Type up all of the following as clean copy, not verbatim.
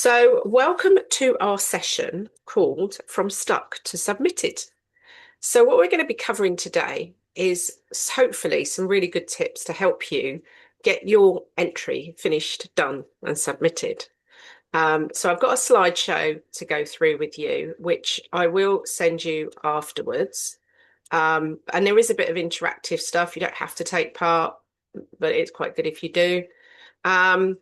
So, welcome to our session called From Stuck to Submitted. So, what we're going to be covering today is hopefully some really good tips to help you get your entry finished, done, and submitted. So, I've got a slideshow to go through with you, which I will send you afterwards. And there is a bit of interactive stuff. You don't have to take part, but it's quite good if you do. Um,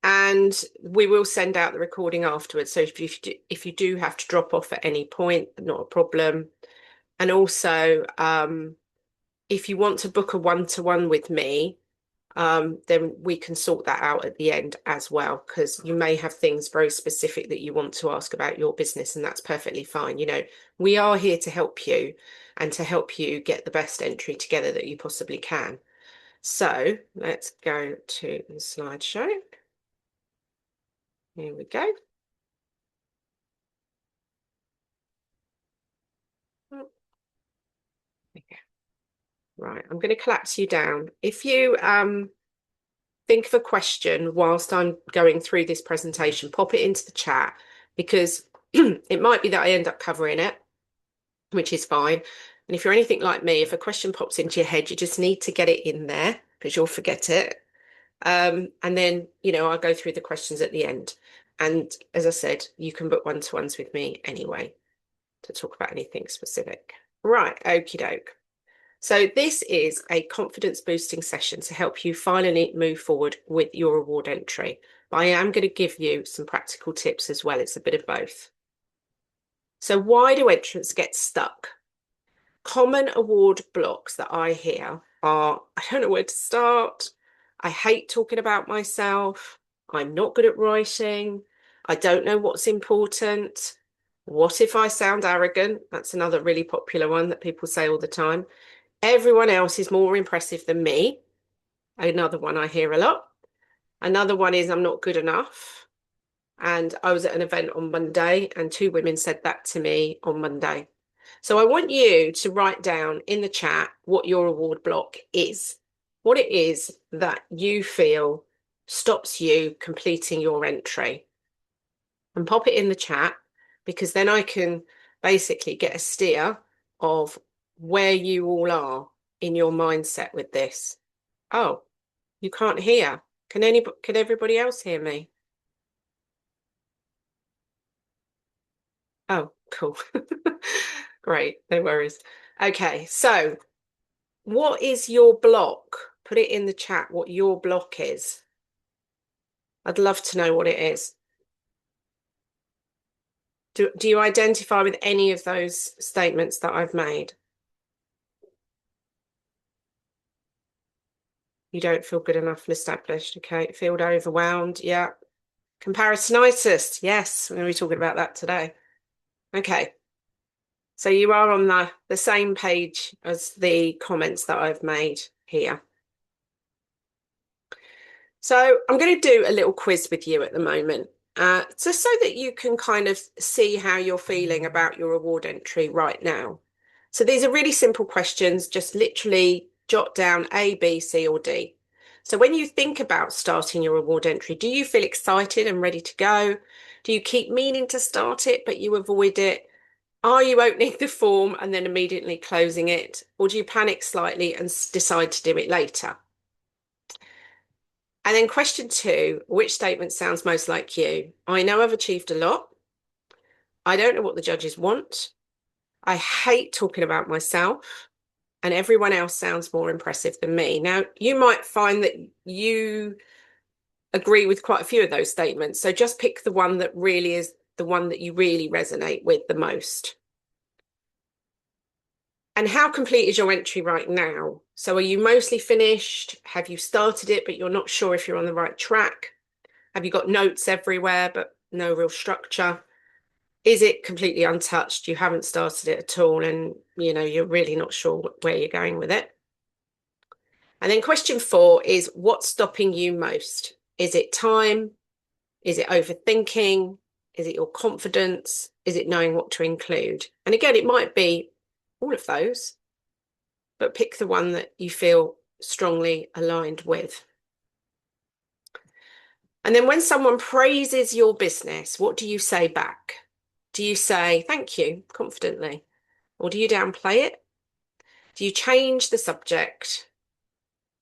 and we will send out the recording afterwards. So if you do have to drop off at any point, not a problem. And also, if you want to book a one-to-one with me, then we can sort that out at the end as well, because you may have things very specific that you want to ask about your business, and that's perfectly fine. You know, we are here to help you and to help you get the best entry together that you possibly can. So let's go to the slideshow. Here we go. Right, I'm going to collapse you down. If you think of a question whilst I'm going through this presentation, pop it into the chat, because it might be that I end up covering it, which is fine. And if you're anything like me, if a question pops into your head, you just need to get it in there because you'll forget it. And then, I'll go through the questions at the end. And as I said, you can book one-to-ones with me anyway to talk about anything specific. Right, okie doke. So this is a confidence boosting session to help you finally move forward with your award entry. But I am going to give you some practical tips as well. It's a bit of both. So why do entrants get stuck? Common award blocks that I hear are, I don't know where to start. I hate talking about myself. I'm not good at writing. I don't know what's important. What if I sound arrogant? That's another really popular one that people say all the time. Everyone else is more impressive than me. Another one I hear a lot. Another one is I'm not good enough. And I was at an event on Monday and two women said that to me on Monday. So I want you to write down in the chat what your award block is, what it is that you feel stops you completing your entry. And pop it in the chat, because then I can basically get a steer of where you all are in your mindset with this. Oh, you can't hear. Can everybody else hear me? Oh, cool. Great, no worries. Okay, so what is your block? Put it in the chat what your block is. I'd love to know what it is. Do you identify with any of those statements that I've made? You don't feel good enough and established. Okay. Feel overwhelmed. Yeah. Comparisonitis. Yes. We're going to be talking about that today. Okay. So you are on the same page as the comments that I've made here. So I'm going to do a little quiz with you at the moment, just so that you can kind of see how you're feeling about your award entry right now. So these are really simple questions. Just literally jot down A, B, C, or D. So when you think about starting your award entry, do you feel excited and ready to go? Do you keep meaning to start it, but you avoid it? Are you opening the form and then immediately closing it? Or do you panic slightly and decide to do it later? And then question 2, which statement sounds most like you? I know I've achieved a lot. I don't know what the judges want. I hate talking about myself. And everyone else sounds more impressive than me. Now, you might find that you agree with quite a few of those statements. So just pick the one that really is the one that you really resonate with the most. And how complete is your entry right now? So are you mostly finished? Have you started it, but you're not sure if you're on the right track? Have you got notes everywhere, but no real structure? Is it completely untouched? You haven't started it at all, and you're really not sure where you're going with it. And then question 4 is, what's stopping you most? Is it time? Is it overthinking? Is it your confidence? Is it knowing what to include? And again, it might be all of those, but pick the one that you feel strongly aligned with. And then when someone praises your business, what do you say back? Do you say thank you confidently? Or do you downplay it? Do you change the subject?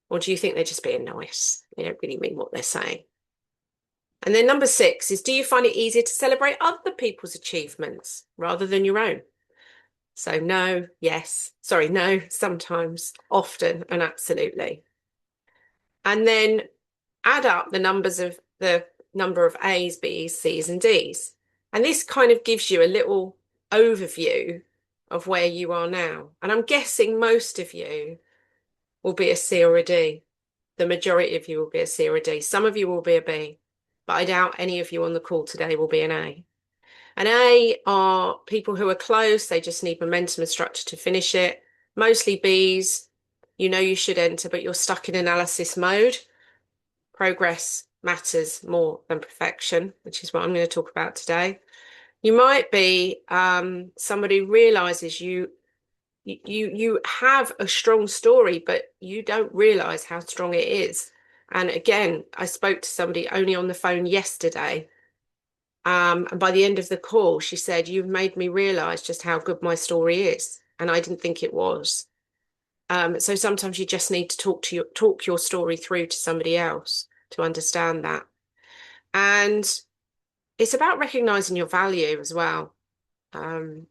Or do you think they're just being nice? They don't really mean what they're saying. And then number 6 is, do you find it easier to celebrate other people's achievements rather than your own? So no, yes, sorry, no, sometimes, often, and absolutely. And then add up the number of A's, B's, C's, and D's. And this kind of gives you a little overview of where you are now. And I'm guessing most of you will be a C or a D. The majority of you will be a C or a D. Some of you will be a B, but I doubt any of you on the call today will be an A. An A are people who are close, they just need momentum and structure to finish it. Mostly Bs, you know you should enter, but you're stuck in analysis mode. Progress matters more than perfection, which is what I'm going to talk about today. You might be somebody who realizes you have a strong story, but you don't realize how strong it is. And again, I spoke to somebody only on the phone yesterday. And by the end of the call, she said, "You've made me realize just how good my story is." And I didn't think it was. So sometimes you just need to talk your story through to somebody else to understand that. And it's about recognizing your value as well. And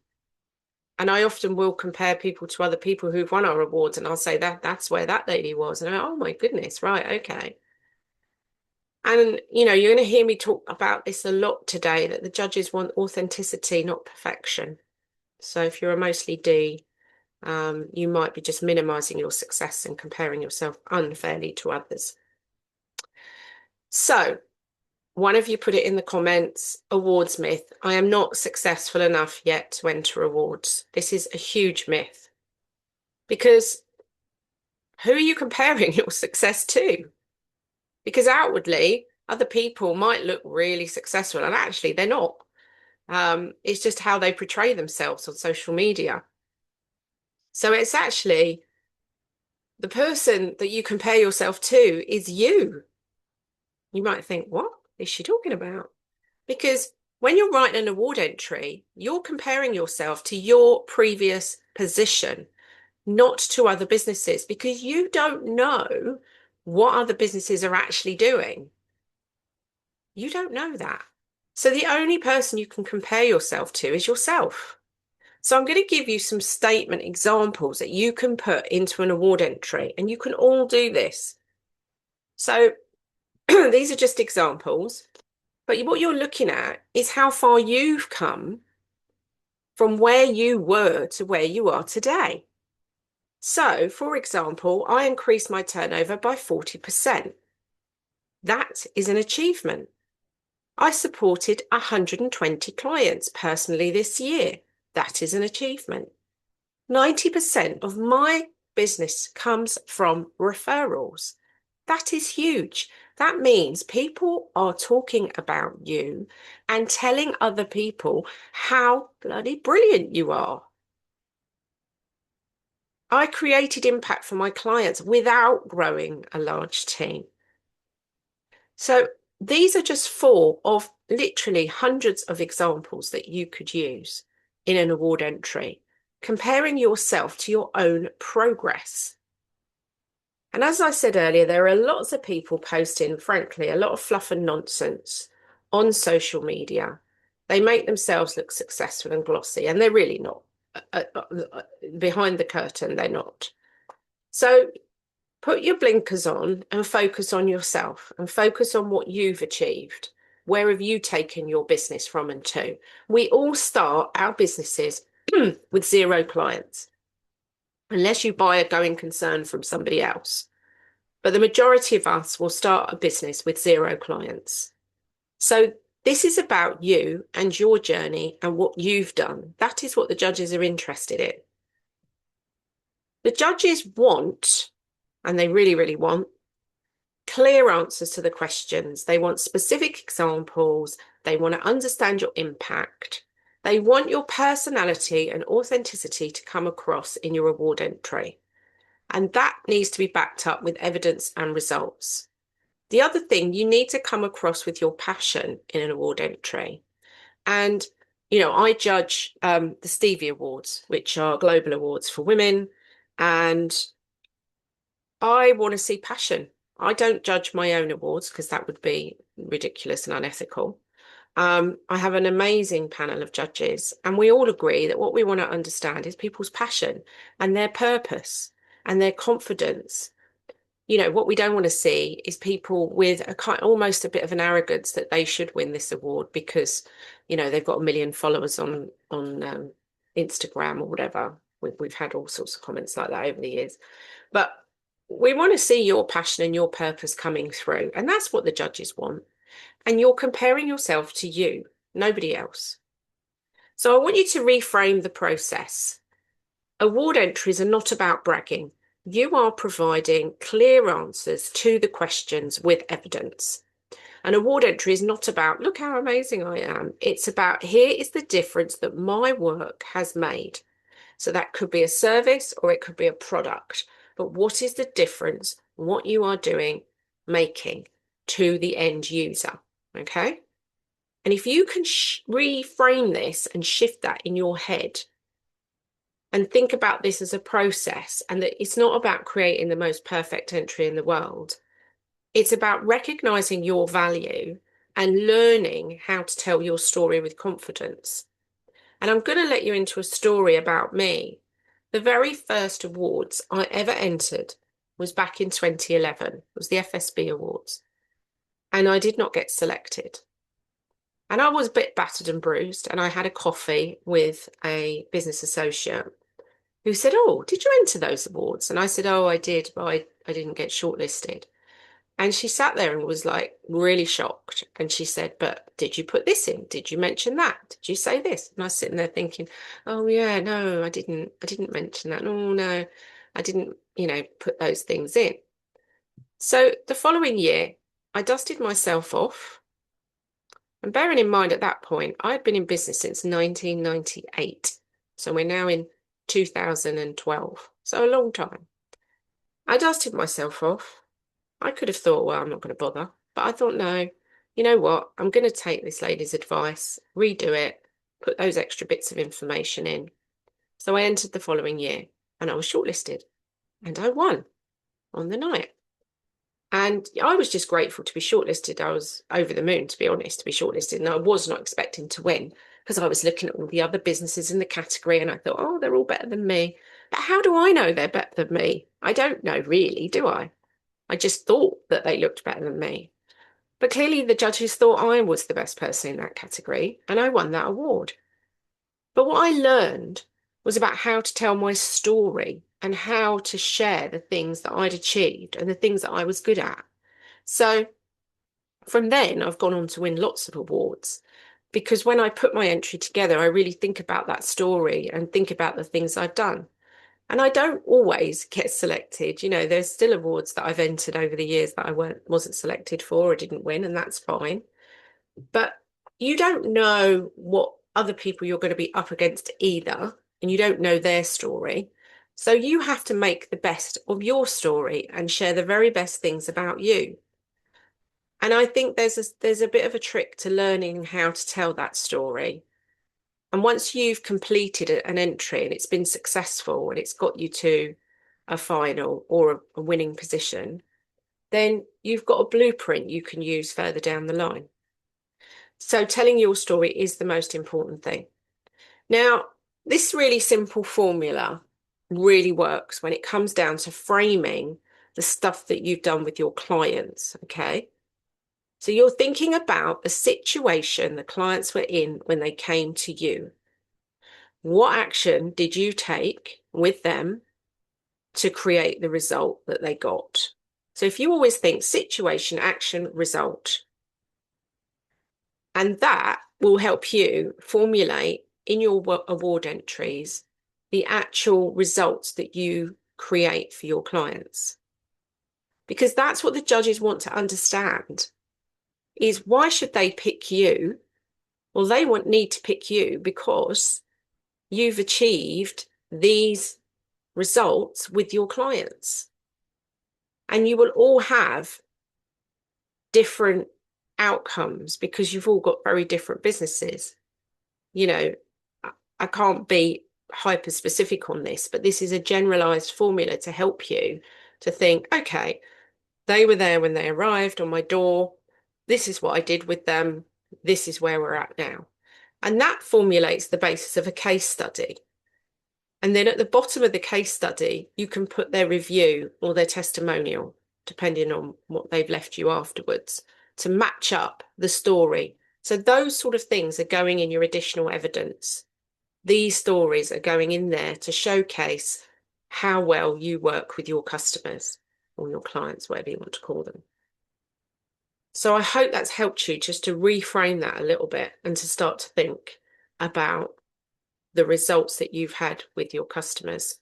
I often will compare people to other people who've won our awards, and I'll say that's where that lady was. And I'm like, oh my goodness, right, okay. And you're going to hear me talk about this a lot today, that the judges want authenticity, not perfection. So if you're a mostly D, you might be just minimizing your success and comparing yourself unfairly to others. So one of you put it in the comments, awards myth. I am not successful enough yet to enter awards. This is a huge myth, because who are you comparing your success to? Because outwardly, other people might look really successful, and actually they're not. It's just how they portray themselves on social media. So it's actually the person that you compare yourself to is you. You might think, what is she talking about? Because when you're writing an award entry, you're comparing yourself to your previous position, not to other businesses, because you don't know what other businesses are actually doing. You don't know that. So the only person you can compare yourself to is yourself. So I'm going to give you some statement examples that you can put into an award entry, and you can all do this. So these are just examples, but what you're looking at is how far you've come from where you were to where you are today. So, for example, I increased my turnover by 40%. That is an achievement. I supported 120 clients personally this year. That is an achievement. 90% of my business comes from referrals. That is huge. That means people are talking about you and telling other people how bloody brilliant you are. I created impact for my clients without growing a large team. So these are just 4 of literally hundreds of examples that you could use in an award entry, comparing yourself to your own progress. And as I said earlier, there are lots of people posting, frankly, a lot of fluff and nonsense on social media. They make themselves look successful and glossy, and they're really not. Behind the curtain, they're not. So put your blinkers on and focus on yourself, and focus on what you've achieved. Where have you taken your business from and to? We all start our businesses with 0 clients, unless you buy a going concern from somebody else. But the majority of us will start a business with 0 clients. So this is about you and your journey and what you've done. That is what the judges are interested in. The judges want, and they really, really want, clear answers to the questions. They want specific examples. They want to understand your impact. They want your personality and authenticity to come across in your award entry. And that needs to be backed up with evidence and results. The other thing, you need to come across with your passion in an award entry. And, I judge the Stevie Awards, which are global awards for women. And I want to see passion. I don't judge my own awards because that would be ridiculous and unethical. I have an amazing panel of judges, and we all agree that what we want to understand is people's passion and their purpose and their confidence. What we don't want to see is people with a kind, almost a bit of an arrogance that they should win this award because, they've got a million followers on Instagram or whatever. We've had all sorts of comments like that over the years, but we want to see your passion and your purpose coming through, and that's what the judges want. And you're comparing yourself to you, nobody else. So I want you to reframe the process. Award entries are not about bragging. You are providing clear answers to the questions with evidence. An award entry is not about, look how amazing I am. It's about, here is the difference that my work has made. So that could be a service or it could be a product. But what is the difference, what you are doing, making to the end user? Okay? And if you can reframe this and shift that in your head, and think about this as a process, and that it's not about creating the most perfect entry in the world. It's about recognizing your value and learning how to tell your story with confidence. And I'm going to let you into a story about me. The very first awards I ever entered was back in 2011. It was the FSB Awards. And I did not get selected. And I was a bit battered and bruised. And I had a coffee with a business associate who said, oh, did you enter those awards? And I said, oh, I did, but I didn't get shortlisted. And she sat there and was like really shocked. And she said, but did you put this in? Did you mention that? Did you say this? And I was sitting there thinking, oh yeah, no, I didn't mention that. Oh no, I didn't, put those things in. So the following year, I dusted myself off. And bearing in mind at that point, I had been in business since 1998. So we're now in 2012. So a long time. I dusted myself off. I could have thought, well, I'm not going to bother. But I thought, no, you know what? I'm going to take this lady's advice, redo it, put those extra bits of information in. So I entered the following year and I was shortlisted and I won on the night. And I was just grateful to be shortlisted. I was over the moon, to be honest, to be shortlisted. And I was not expecting to win because I was looking at all the other businesses in the category and I thought, oh, they're all better than me. But how do I know they're better than me? I don't know really, do I? I just thought that they looked better than me. But clearly the judges thought I was the best person in that category and I won that award. But what I learned was about how to tell my story and how to share the things that I'd achieved and the things that I was good at. So from then, I've gone on to win lots of awards because when I put my entry together, I really think about that story and think about the things I've done. And I don't always get selected. There's still awards that I've entered over the years that I wasn't selected for or didn't win, and that's fine. But you don't know what other people you're going to be up against either, and you don't know their story. So you have to make the best of your story and share the very best things about you. And I think there's a bit of a trick to learning how to tell that story. And once you've completed an entry and it's been successful and it's got you to a final or a winning position, then you've got a blueprint you can use further down the line. So telling your story is the most important thing. Now, this really simple formula really works when it comes down to framing the stuff that you've done with your clients, okay? So you're thinking about the situation the clients were in when they came to you. What action did you take with them to create the result that they got? So if you always think situation, action, result, and that will help you formulate in your award entries the actual results that you create for your clients. Because that's what the judges want to understand is why should they pick you? Well, they need to pick you because you've achieved these results with your clients. And you will all have different outcomes because you've all got very different businesses. You know, I can't be hyper specific on this, but this is a generalized formula to help you to think, okay, they were there when they arrived on my door. This is what I did with them. This is where we're at now. And that formulates the basis of a case study. And then at the bottom of the case study, you can put their review or their testimonial, depending on what they've left you afterwards, to match up the story. So those sort of things are going in your additional evidence. These stories are going in there to showcase how well you work with your customers or your clients, whatever you want to call them. So I hope that's helped you just to reframe that a little bit and to start to think about the results that you've had with your customers.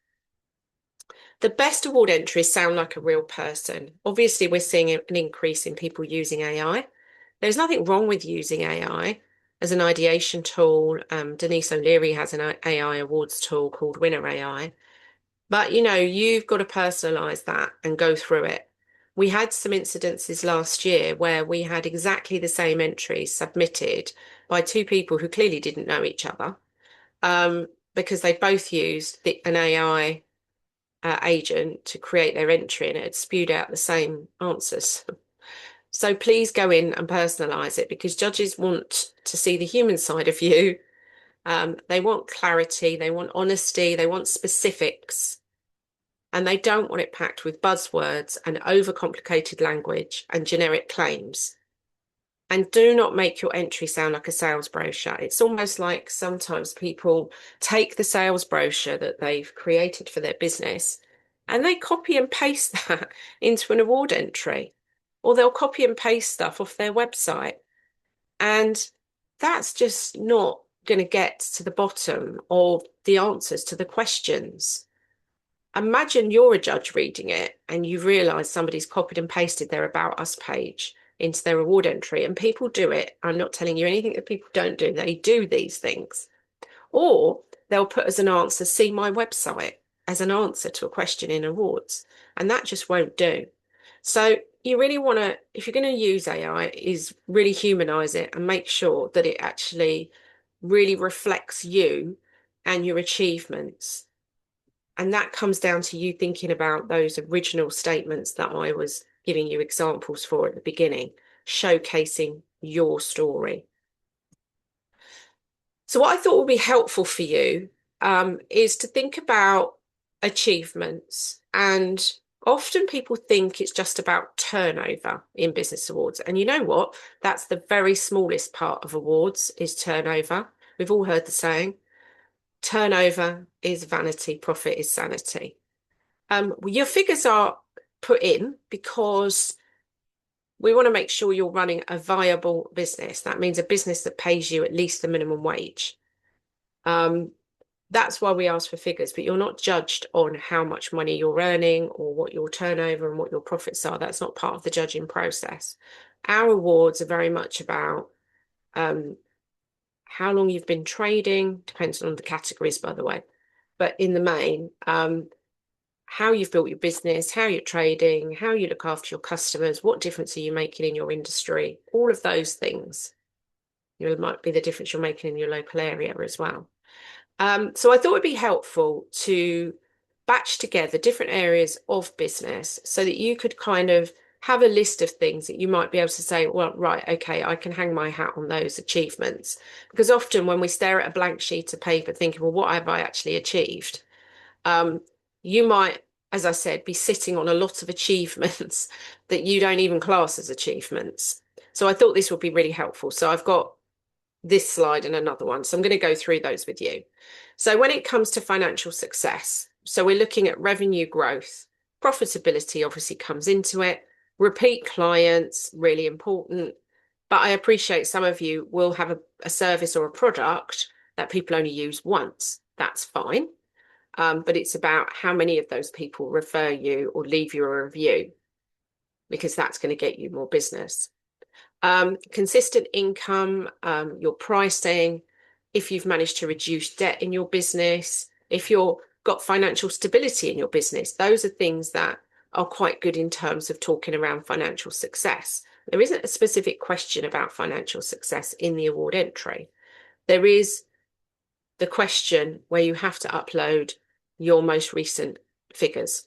The best award entries sound like a real person. Obviously, we're seeing an increase in people using AI. There's nothing wrong with using AI as an ideation tool. Denise O'Leary has an AI awards tool called Winner AI. But, you know, you've got to personalize that and go through it. We had some incidences last year where we had exactly the same entries submitted by two people who clearly didn't know each other, because they both used an AI agent to create their entry, and it had spewed out the same answers. So please go in and personalize it, because judges want to see the human side of you. They want clarity, they want honesty, they want specifics, and they don't want it packed with buzzwords and overcomplicated language and generic claims. And do not make your entry sound like a sales brochure. It's almost like sometimes people take the sales brochure that they've created for their business and they copy and paste that into an award entry, or they'll copy and paste stuff off their website. And that's just not going to get to the bottom of the answers to the questions. Imagine you're a judge reading it and you've realised somebody's copied and pasted their About Us page into their award entry, and people do it. I'm not telling you anything that people don't do. They do these things. Or they'll put as an answer, see my website, as an answer to a question in awards. And that just won't do. So you really want to, if you're going to use AI, is really humanize it and make sure that it actually really reflects you and your achievements. And that comes down to you thinking about those original statements that I was giving you examples for at the beginning, showcasing your story. So what I thought would be helpful for you is to think about achievements. And often people think it's just about turnover in business awards. And you know what? That's the very smallest part of awards, is turnover. We've all heard the saying, turnover is vanity, profit is sanity. Your figures are put in because we want to make sure you're running a viable business. That means a business that pays you at least the minimum wage. That's why we ask for figures, but you're not judged on how much money you're earning or what your turnover and what your profits are. That's not part of the judging process. Our awards are very much about how long you've been trading, depends on the categories, by the way. But in the main, how you've built your business, how you're trading, how you look after your customers, what difference are you making in your industry, all of those things. It might be the difference you're making in your local area as well. So I thought it'd be helpful to batch together different areas of business so that you could kind of have a list of things that you might be able to say, well, right, okay, I can hang my hat on those achievements. Because often when we stare at a blank sheet of paper thinking, well, what have I actually achieved? You might, as I said, be sitting on a lot of achievements that you don't even class as achievements. So I thought this would be really helpful. So I've got this slide and another one. So I'm going to go through those with you. So when it comes to financial success, so we're looking at revenue growth, profitability obviously comes into it, repeat clients, really important. But I appreciate some of you will have a service or a product that people only use once. That's fine. But it's about how many of those people refer you or leave you a review, because that's going to get you more business. Consistent income, your pricing, if you've managed to reduce debt in your business, if you've got financial stability in your business, those are things that are quite good in terms of talking around financial success. There isn't a specific question about financial success in the award entry. There is the question where you have to upload your most recent figures.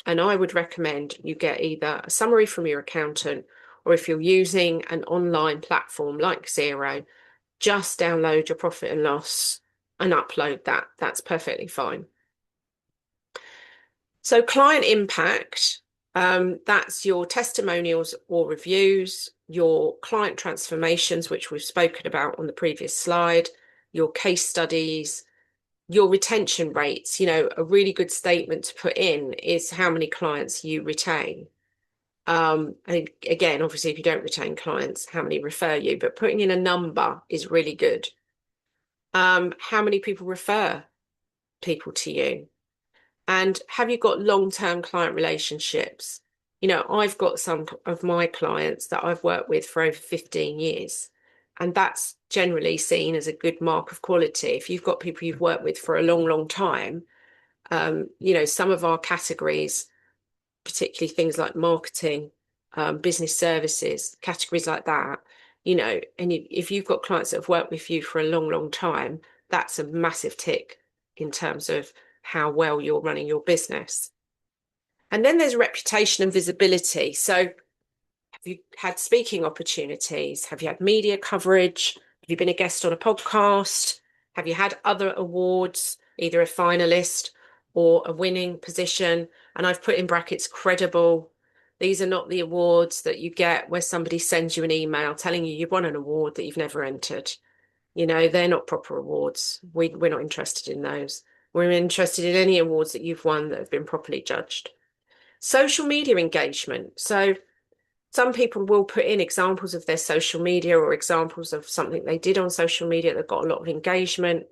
And I would recommend you get either a summary from your accountant, or if you're using an online platform like Xero, just download your profit and loss and upload that. That's perfectly fine. So client impact, that's your testimonials or reviews, your client transformations, which we've spoken about on the previous slide, your case studies, your retention rates. You know, a really good statement to put in is how many clients you retain. And again, obviously, if you don't retain clients, how many refer you, but putting in a number is really good. How many people refer people to you? And have you got long-term client relationships? You know, I've got some of my clients that I've worked with for over 15 years, and that's generally seen as a good mark of quality. If you've got people you've worked with for a long, long time, you know, some of our categories, particularly things like marketing, business services, categories like that, you know, and if you've got clients that have worked with you for a long, long time, that's a massive tick in terms of how well you're running your business. And then there's reputation and visibility. So have you had speaking opportunities? Have you had media coverage? Have you been a guest on a podcast? Have you had other awards, either a finalist or a winning position? And I've put in brackets credible. These are not the awards that you get where somebody sends you an email telling you you've won an award that you've never entered. You know, they're not proper awards. We're not interested in those. We're interested in any awards that you've won that have been properly judged. Social media engagement. So some people will put in examples of their social media or examples of something they did on social media that got a lot of engagement.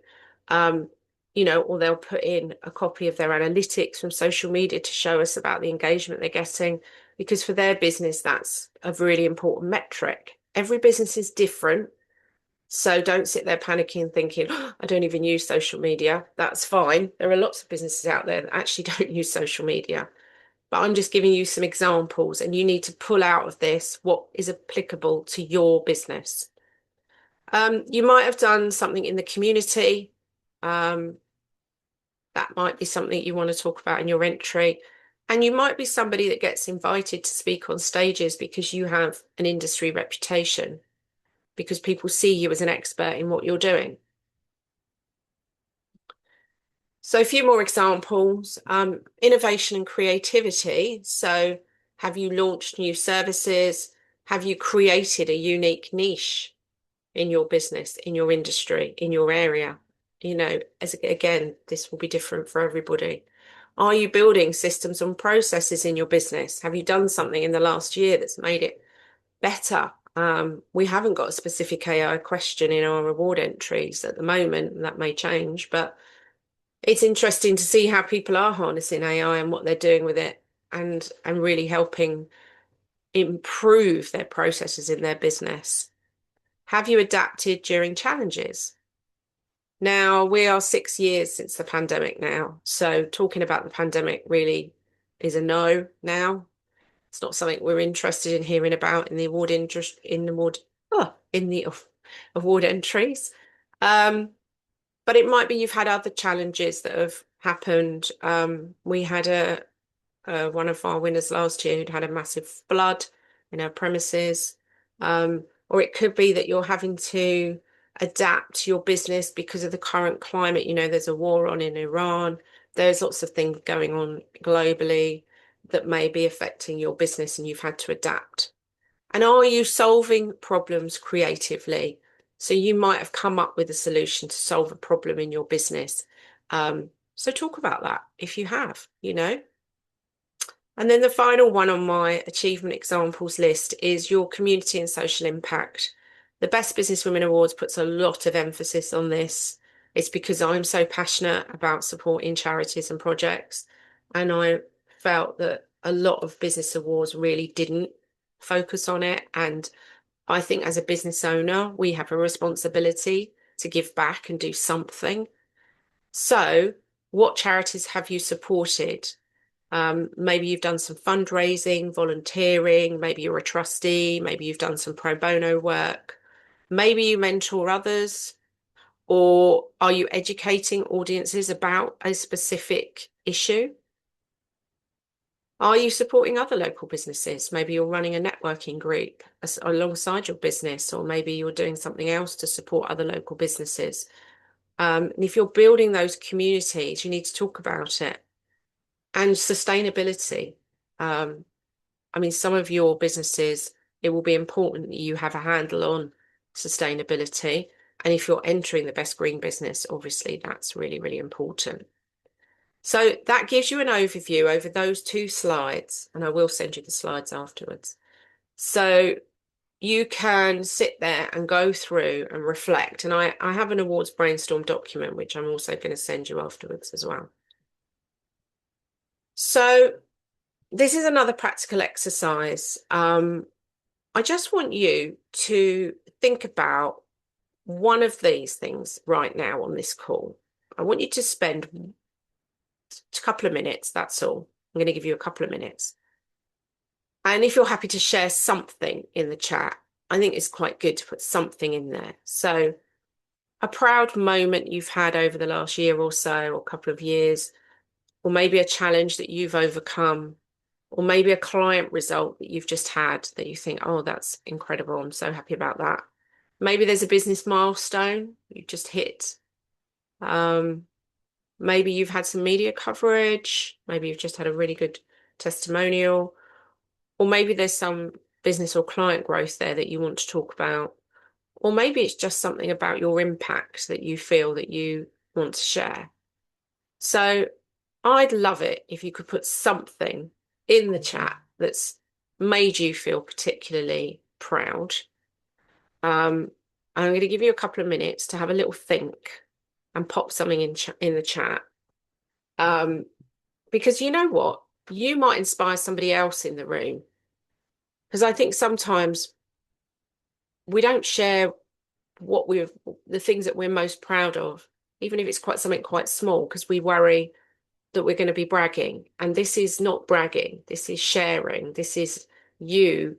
You know, or they'll put in a copy of their analytics from social media to show us about the engagement they're getting, because for their business, that's a really important metric. Every business is different. So don't sit there panicking thinking, oh, I don't even use social media. That's fine. There are lots of businesses out there that actually don't use social media. But I'm just giving you some examples, and you need to pull out of this what is applicable to your business. You might have done something in the community. That might be something you want to talk about in your entry. And you might be somebody that gets invited to speak on stages because you have an industry reputation, because people see you as an expert in what you're doing. So a few more examples. Innovation and creativity. So have you launched new services? Have you created a unique niche in your business, in your industry, in your area? You know, as again, this will be different for everybody. Are you building systems and processes in your business? Have you done something in the last year that's made it better? We haven't got a specific AI question in our reward entries at the moment, and that may change, but it's interesting to see how people are harnessing AI and what they're doing with it, and really helping improve their processes in their business. Have you adapted during challenges? Now, we are 6 years since the pandemic now. So talking about the pandemic really is a no now. It's not something we're interested in hearing about in the award interest in the award entries. But it might be you've had other challenges that have happened. We had one of our winners last year who'd had a massive flood in our premises. Or it could be that you're having to adapt your business because of the current climate. You know, there's a war on in Iran. There's lots of things going on globally that may be affecting your business, and you've had to adapt. And are you solving problems creatively? So you might have come up with a solution to solve a problem in your business. So talk about that if you have, you know. And then the final one on my achievement examples list is your community and social impact. The Best Business Women Awards puts a lot of emphasis on this. It's because I'm so passionate about supporting charities and projects. And I felt that a lot of business awards really didn't focus on it. And I think as a business owner, we have a responsibility to give back and do something. So, what charities have you supported? Maybe you've done some fundraising, volunteering, maybe you're a trustee, maybe you've done some pro bono work, maybe you mentor others, or are you educating audiences about a specific issue? Are you supporting other local businesses? Maybe you're running a networking group alongside your business, or maybe you're doing something else to support other local businesses. And if you're building those communities, you need to talk about it. And sustainability. I mean, some of your businesses, it will be important that you have a handle on sustainability. And if you're entering the best green business, obviously that's really, really important. So that gives you an overview over those two slides, and I will send you the slides afterwards. So you can sit there and go through and reflect. And I have an awards brainstorm document, which I'm also going to send you afterwards as well. So this is another practical exercise. I just want you to think about one of these things right now on this call. I want you to spend a couple of minutes, that's all. I'm going to give you a couple of minutes. And if you're happy to share something in the chat, I think it's quite good to put something in there. So a proud moment you've had over the last year or so, or a couple of years, or maybe a challenge that you've overcome, or maybe a client result that you've just had that you think, oh, that's incredible. I'm so happy about that. Maybe there's a business milestone you just hit. Maybe you've had some media coverage. Maybe you've just had a really good testimonial. Or maybe there's some business or client growth there that you want to talk about. Or maybe it's just something about your impact that you feel that you want to share. So I'd love it if you could put something in the chat that's made you feel particularly proud. I'm going to give you a couple of minutes to have a little think and pop something in the chat. Because you know what? You might inspire somebody else in the room. Because I think sometimes we don't share the things that we're most proud of, even if it's quite something quite small, because we worry that we're going to be bragging. And this is not bragging. This is sharing. This is you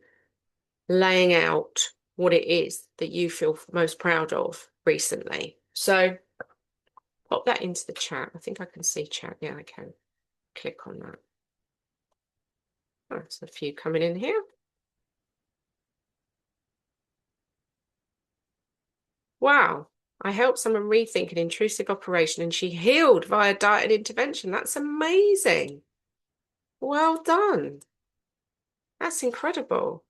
laying out what it is that you feel most proud of recently. So pop that into the chat. I think I can see chat. Yeah, I can. Click on that. Oh, there's a few coming in here. Wow. I helped someone rethink an intrusive operation and she healed via diet and intervention. That's amazing. Well done. That's incredible.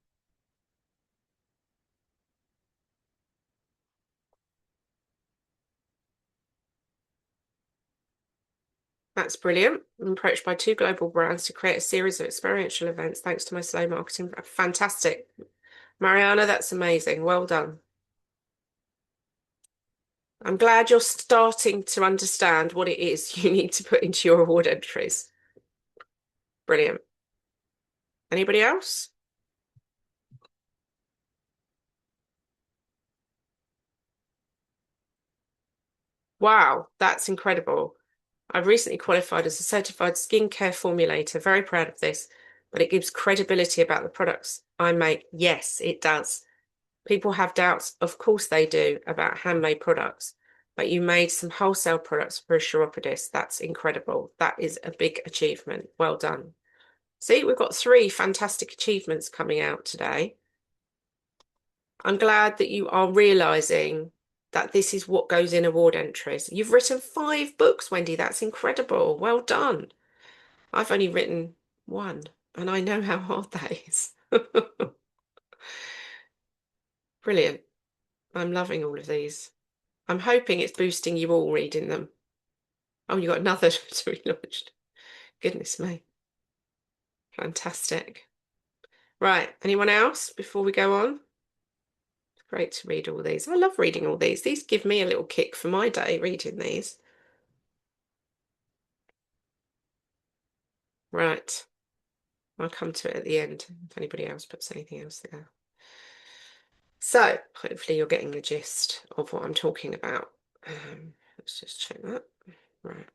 That's brilliant. I'm approached by two global brands to create a series of experiential events thanks to my slow marketing. Fantastic. Mariana, that's amazing. Well done. I'm glad you're starting to understand what it is you need to put into your award entries. Brilliant. Anybody else? Wow, that's incredible. I've recently qualified as a certified skincare formulator. Very proud of this, but it gives credibility about the products I make. Yes, it does. People have doubts, of course they do, about handmade products, but you made some wholesale products for a chiropodist. That's incredible. That is a big achievement. Well done. See, we've got 3 fantastic achievements coming out today. I'm glad that you are realizing that this is what goes in award entries. You've written 5 books, Wendy. That's incredible. Well done. I've only written 1, and I know how hard that is. Brilliant. I'm loving all of these. I'm hoping it's boosting you all reading them. Oh, you got another to be launched. Goodness me. Fantastic. Right. Anyone else before we go on? Great to read all these. I love reading all these. These give me a little kick for my day, reading these. Right. I'll come to it at the end if anybody else puts anything else there. So hopefully you're getting the gist of what I'm talking about. Let's just check that. Right.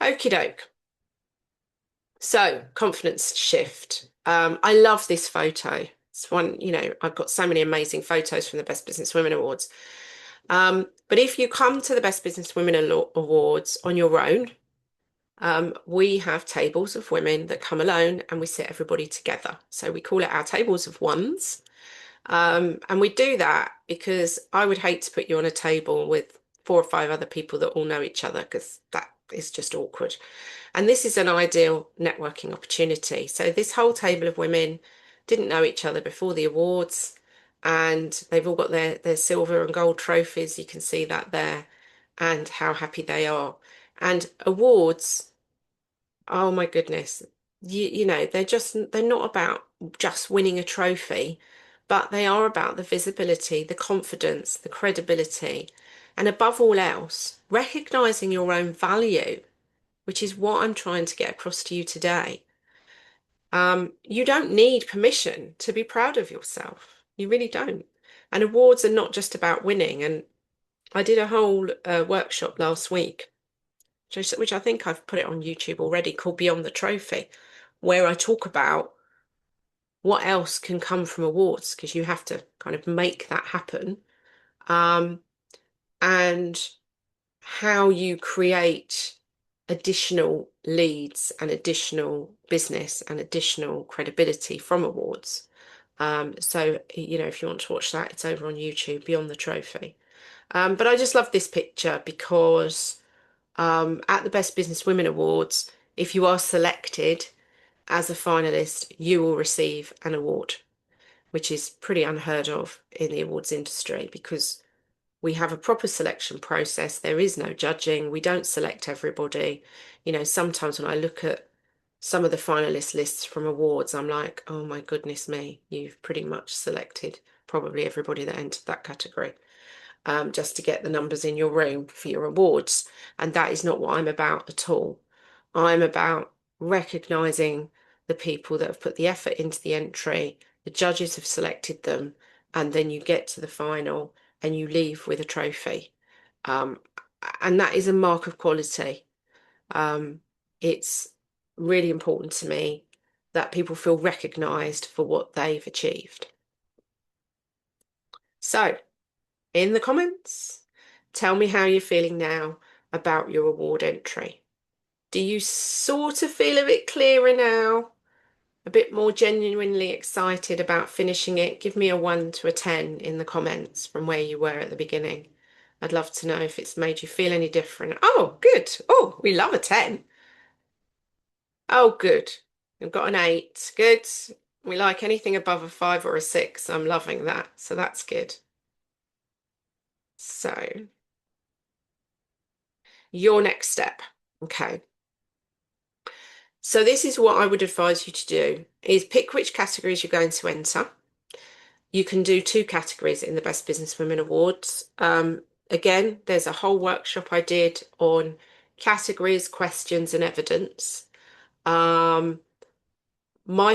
Okie doke. So, confidence shift. I love this photo. It's one, I've got so many amazing photos from the Best Business Women Awards. But if you come to the Best Business Women Awards on your own, we have tables of women that come alone and we sit everybody together. So we call it our tables of ones. And we do that because I would hate to put you on a table with 4 or 5 other people that all know each other because that is just awkward. And this is an ideal networking opportunity. So this whole table of women didn't know each other before the awards, and they've all got their silver and gold trophies. You can see that there, and how happy they are. And awards, oh my goodness, they're not about just winning a trophy, but they are about the visibility, the confidence, the credibility, and above all else, recognizing your own value, which is what I'm trying to get across to you today. You don't need permission to be proud of yourself. You really don't. And awards are not just about winning. And I did a whole workshop last week, which I think I've put it on YouTube already, called Beyond the Trophy, where I talk about what else can come from awards, because you have to kind of make that happen. And how you create additional leads and additional business and additional credibility from awards. So, if you want to watch that, it's over on YouTube, Beyond the Trophy. But I just love this picture because at the Best Business Women Awards, if you are selected as a finalist, you will receive an award, which is pretty unheard of in the awards industry because we have a proper selection process. There is no judging. We don't select everybody. Sometimes when I look at some of the finalist lists from awards, I'm like, oh my goodness me, you've pretty much selected probably everybody that entered that category, just to get the numbers in your room for your awards. And that is not what I'm about at all. I'm about recognizing the people that have put the effort into the entry. The judges have selected them, and then you get to the final and you leave with a trophy. Um, and that is a mark of quality. It's really important to me that people feel recognized for what they've achieved. So, in the comments, tell me how you're feeling now about your award entry. Do you sort of feel a bit clearer now? A bit more genuinely excited about finishing it? Give me a 1 to a 10 in the comments from where you were at the beginning. I'd love to know if it's made you feel any different. Oh, good. Oh, we love a 10. Oh, good. We've got an 8. Good. We like anything above a 5 or a 6. I'm loving that. So that's good. So, your next step. Okay. So this is what I would advise you to do, is pick which categories you're going to enter. You can do 2 categories in the Best Business Women Awards. Again, there's a whole workshop I did on categories, questions, and evidence. My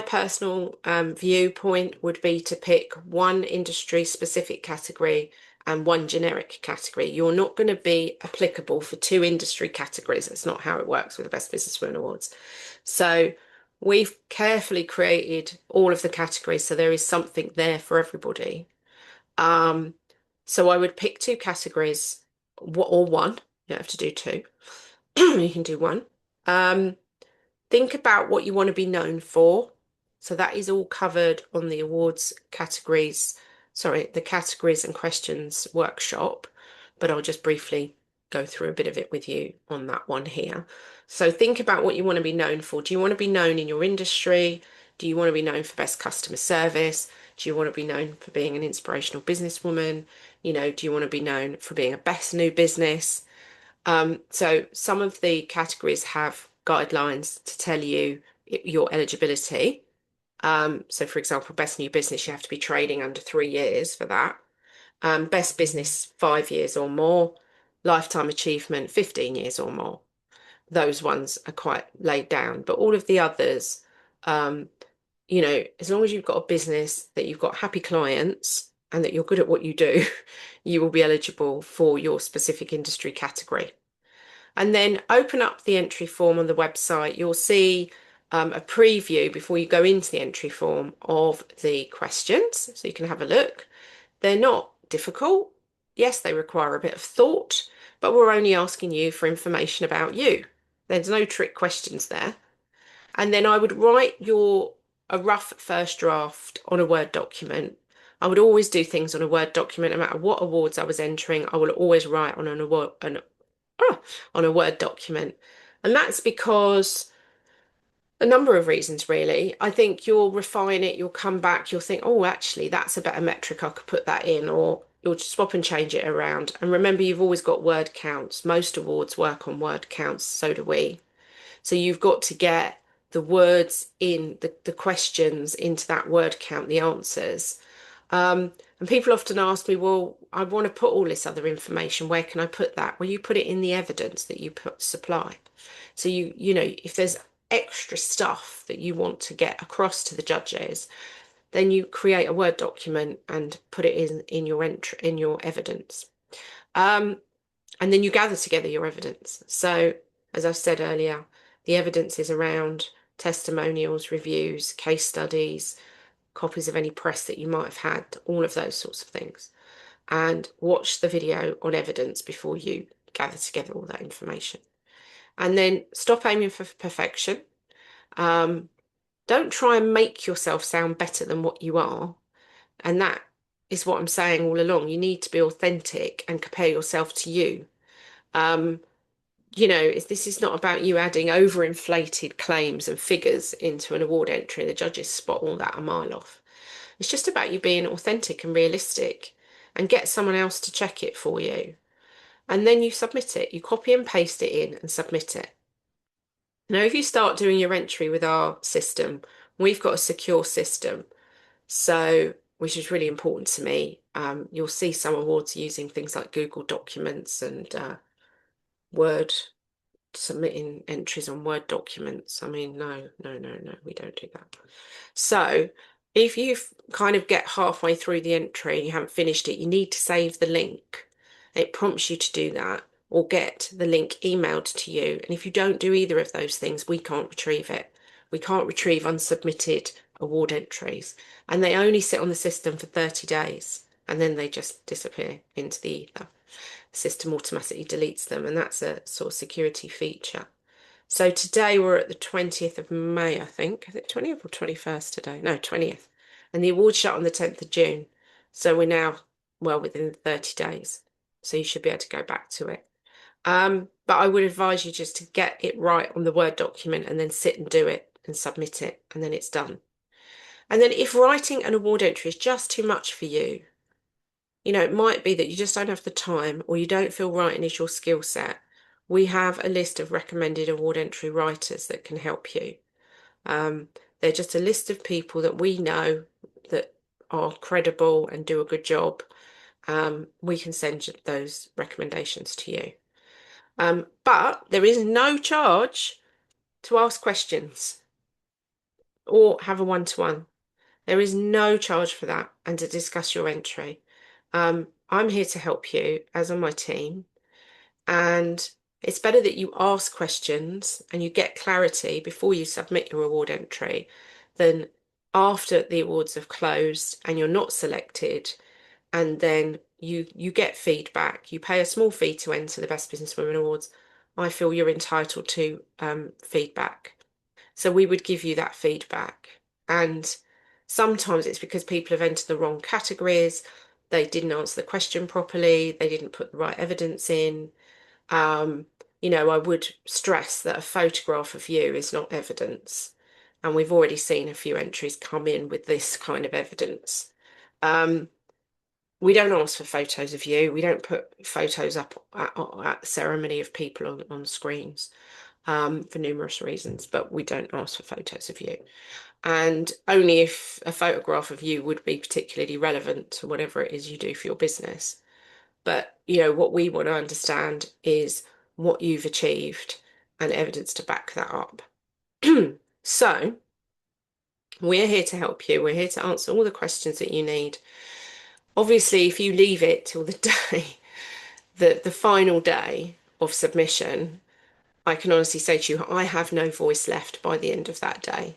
personal viewpoint would be to pick one industry specific category and one generic category. You're not going to be applicable for 2 industry categories. That's not how it works with the Best Business Women Awards. So we've carefully created all of the categories so there is something there for everybody. So I would pick 2 categories or one. You don't have to do 2. You can do one. Think about what you want to be known for. So that is all covered on the awards categories, the categories and questions workshop, but I'll just briefly go through a bit of it with you on that one here. So think about what you want to be known for. Do you want to be known in your industry? Do you want to be known for best customer service? Do you want to be known for being an inspirational businesswoman? Do you want to be known for being a best new business? So some of the categories have guidelines to tell you your eligibility. So for example, best new business, you have to be trading under 3 years for that. Best business, 5 years or more. Lifetime achievement, 15 years or more. Those ones are quite laid down, but all of the others, as long as you've got a business that you've got happy clients and that you're good at what you do, you will be eligible for your specific industry category. And then open up the entry form on the website. You'll see a preview before you go into the entry form of the questions, so you can have a look. They're not difficult. Yes, they require a bit of thought, but we're only asking you for information about you. There's no trick questions there. And then I would write a rough first draft on a Word document. I would always do things on a Word document, no matter what awards I was entering. I will always write on on a Word document. And that's because a number of reasons, really. I think you'll refine it, you'll come back, you'll think, oh, actually, that's a better metric, I could put that in, or you'll just swap and change it around. And remember, you've always got word counts. Most awards work on word counts, so do we. So you've got to get the words in the questions into that word count, the answers. And people often ask me, well, I want to put all this other information. Where can I put that? Well, you put it in the evidence that you supply. So you know, if there's extra stuff that you want to get across to the judges, then you create a Word document and put it in your entry, in your evidence. And then you gather together your evidence. So, as I said earlier, the evidence is around testimonials, reviews, case studies, copies of any press that you might have had, all of those sorts of things. And watch the video on evidence before you gather together all that information. And then stop aiming for perfection. Don't try and make yourself sound better than what you are. And that is what I'm saying all along. You need to be authentic and compare yourself to you. You know, this is not about you adding overinflated claims and figures into an award entry. The judges spot all that a mile off. It's just about you being authentic and realistic and get someone else to check it for you. And then you submit it. You copy and paste it in and submit it. Now, if you start doing your entry with our system, we've got a secure system. So, which is really important to me. You'll see some awards using things like Google Documents and Word, submitting entries on Word documents. I mean, no, we don't do that. So if you kind of get halfway through the entry and you haven't finished it, you need to save the link. It prompts you to do that or get the link emailed to you. And if you don't do either of those things, we can't retrieve it. We can't retrieve unsubmitted award entries. And they only sit on the system for 30 days and then they just disappear into the ether. The system automatically deletes them, and that's a sort of security feature. So today we're at the 20th of May, I think. Is it 20th or 21st today? No, 20th. And the award shut on the 10th of June. So we're now well within 30 days. So you should be able to go back to it. But I would advise you just to get it right on the Word document and then sit and do it and submit it, and then it's done. And then if writing an award entry is just too much for you, you know, it might be that you just don't have the time or you don't feel writing is your skill set. We have a list of recommended award entry writers that can help you. They're just a list of people that we know that are credible and do a good job. We can send those recommendations to you. But there is no charge to ask questions or have a one-to-one. There is no charge for that and to discuss your entry. I'm here to help you, as on my team, and it's better that you ask questions and you get clarity before you submit your award entry than after the awards have closed and you're not selected, and then you get feedback. You pay a small fee to enter the Best Businesswomen Awards. I feel you're entitled to feedback. So we would give you that feedback. And sometimes it's because people have entered the wrong categories. They didn't answer the question properly. They didn't put the right evidence in. You know, I would stress that a photograph of you is not evidence. And we've already seen a few entries come in with this kind of evidence. We don't ask for photos of you. We don't put photos up at the ceremony of people on screens for numerous reasons, but we don't ask for photos of you. And only if a photograph of you would be particularly relevant to whatever it is you do for your business. But, you know, what we want to understand is what you've achieved and evidence to back that up. So we're here to help you. We're here to answer all the questions that you need. Obviously, if you leave it till the day, the final day, of submission, I can honestly say to you, I have no voice left by the end of that day.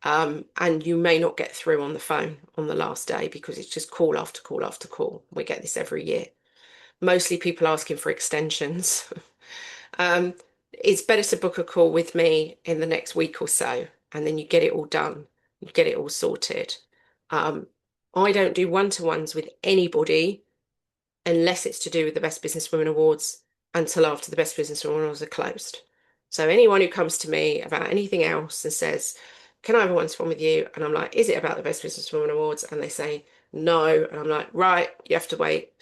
And you may not get through on the phone on the last day because it's just call after call after call. We get this every year. Mostly people asking for extensions. Um, it's better to book a call with me in the next week or so, and then you get it all done. You get it all sorted. Um, I don't do one-to-ones with anybody unless it's to do with the Best Businesswomen Awards until after the Best Businesswomen Awards are closed. So anyone who comes to me about anything else and says, can I have a one-to-one with you? And I'm like, is it about the Best Businesswomen Awards? And they say, no. And I'm like, right, you have to wait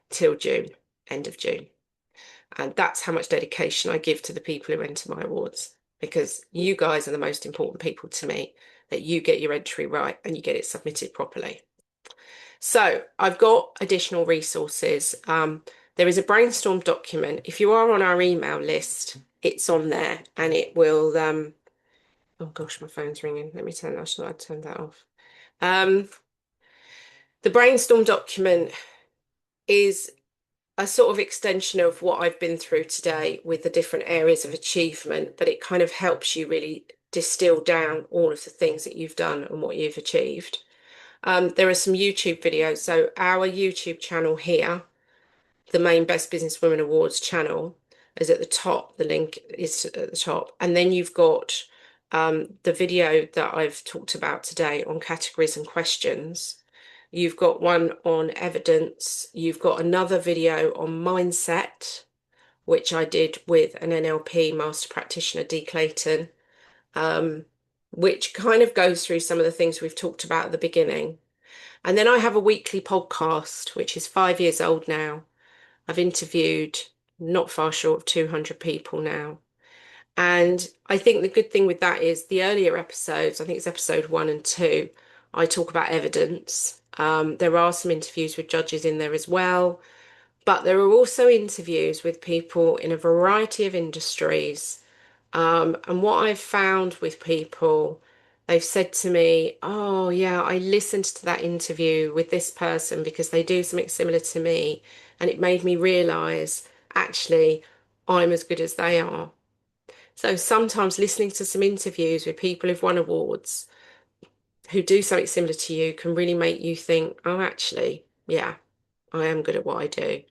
till June, end of June. And that's how much dedication I give to the people who enter my awards, because you guys are the most important people to me, that you get your entry right and you get it submitted properly. So I've got additional resources. There is a brainstorm document. If you are on our email list, it's on there and it will, oh gosh, my phone's ringing. Let me turn that, should I turn that off? The brainstorm document is a sort of extension of what I've been through today with the different areas of achievement, but it kind of helps you really distill down all of the things that you've done and what you've achieved. There are some YouTube videos. So our YouTube channel here, the main Best Businesswomen Awards channel, is at the top. The link is at the top. And then you've got the video that I've talked about today on categories and questions. You've got one on evidence. You've got another video on mindset, which I did with an NLP master practitioner, Dee Clayton, which kind of goes through some of the things we've talked about at the beginning. And then I have a weekly podcast, which is 5 years old now. I've interviewed not far short of 200 people now. And I think the good thing with that is the earlier episodes, I think it's episode 1 and 2, I talk about evidence. There are some interviews with judges in there as well, but there are also interviews with people in a variety of industries. And what I've found with people, they've said to me, oh, yeah, I listened to that interview with this person because they do something similar to me. And it made me realize, actually, I'm as good as they are. So sometimes listening to some interviews with people who've won awards, who do something similar to you, can really make you think, oh, actually, yeah, I am good at what I do.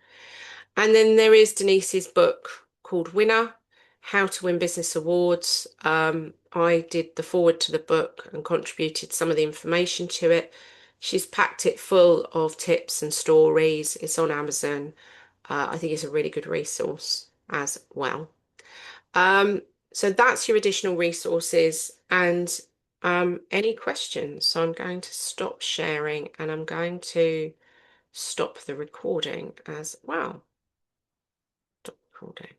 And then there is Denise's book called Winner, How to Win Business Awards. I did the forward to the book and contributed some of the information to it. She's packed it full of tips and stories. It's on Amazon. I think it's a really good resource as well. So that's your additional resources and any questions. So I'm going to stop sharing and I'm going to stop the recording as well. Stop recording.